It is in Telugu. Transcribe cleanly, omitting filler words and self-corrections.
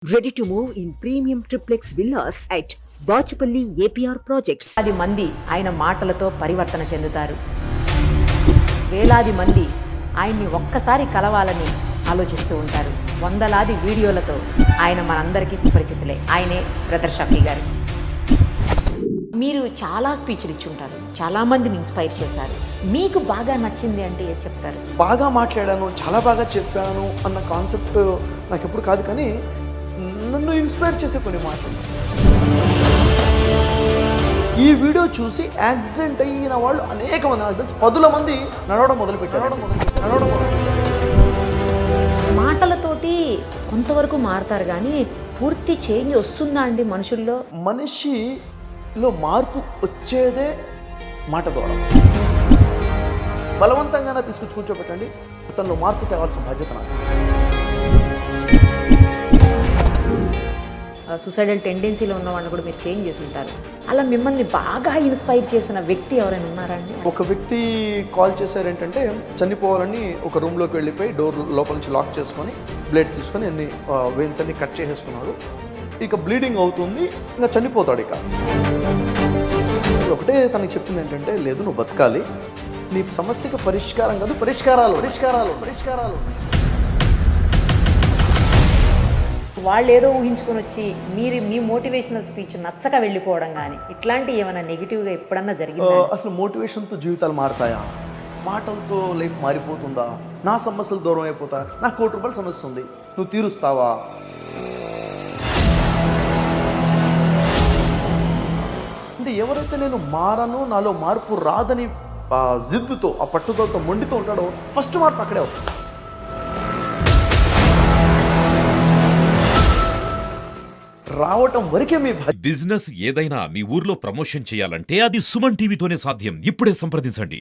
Ready to move in premium triplex villas at Bachapalli APR Projects. 10 మంది ఆయన మాటలతో పరివర్తన చెందుతారు. వేలాది మంది ఆయన్ని ఒక్కసారి కలవాలని ఆలోచిస్తూ ఉంటారు. వందలాది వీడియోలతో ఆయన మనందరికీ సుపరిచితులే. ఆయనే బ్రదర్ షఫీ గారు. మీరు చాలా స్పీచ్లు ఇచ్చి ఉంటారు, చాలా మందిని ఇన్స్పైర్ చేశారు. మీకు బాగా నచ్చింది అంటే ఏం చెప్తారు? బాగా మాట్లాడాను, చాలా బాగా చెప్పాను అన్న కాన్సెప్ట్ నాకు ఎప్పుడు కాదు, కానీ నన్ను ఇన్స్పైర్ చేసే కొన్ని మాటలు. ఈ వీడియో చూసి యాక్సిడెంట్ అయిన వాళ్ళు అనేక మంది, నాకు తెలిసి 10 మంది నడవడం మొదలుపెట్టారు. మాటలతోటి కొంతవరకు మారుతారు, కానీ పూర్తి చేంజ్ వస్తుందా అండి మనుషుల్లో? మనిషిలో మార్పు వచ్చేదే మాట ద్వారా. బలవంతంగానే తీసుకొచ్చి కూర్చోబెట్టండి, తనలో మార్పు తేవాల్సిన బాధ్యత నాకు. సూసైడల్ టెండెన్సీలో ఉన్న వాళ్ళని కూడా మీరు చేంజ్ చేసి ఉంటారు. అలా మిమ్మల్ని బాగా ఇన్స్పైర్ చేసిన వ్యక్తి ఎవరైనా ఉన్నారండి? ఒక వ్యక్తి కాల్ చేశారేంటంటే, చనిపోవాలని ఒక రూమ్లోకి వెళ్ళిపోయి డోర్ లోపల నుంచి లాక్ చేసుకొని బ్లేడ్ తీసుకొని అన్ని వెయిన్స్ అన్ని కట్ చేసేసుకున్నాడు. ఇక బ్లీడింగ్ అవుతుంది, ఇంకా చనిపోతాడు. ఇక ఒకటే తనకి చెప్పింది ఏంటంటే, లేదు నువ్వు బతకాలి, నీ సమస్యకు పరిష్కారం కాదు పరిష్కారాలు పరిష్కారాలు పరిష్కారాలు. వాళ్ళు ఏదో ఊహించుకొని వచ్చి మీ మోటివేషనల్ స్పీచ్ నచ్చక వెళ్ళిపోవడం కానీ ఇట్లాంటి ఏమైనా నెగిటివ్గా ఎప్పుడన్నా జరిగిందా? అసలు మోటివేషన్తో జీవితాలు మారుతాయా? మాటలతో లైఫ్ మారిపోతుందా? నా సమస్యలు దూరం అయిపోతా, నాకు ₹1,00,00,000 సమస్య ఉంది, నువ్వు తీరుస్తావా? అంటే ఎవరైతే నేను మారను, నాలో మార్పు రాదని జిద్దుతో, ఆ పట్టుదలతో, మొండితో ఉంటాడో ఫస్ట్ మార్పు అక్కడే వస్తుంది. రావటం వరకే మీ బిజినెస్ ఏదైనా మీ ఊర్లో ప్రమోషన్ చేయాలంటే అది సుమన్ టీవీతోనే సాధ్యం. ఇప్పుడే సంప్రదించండి.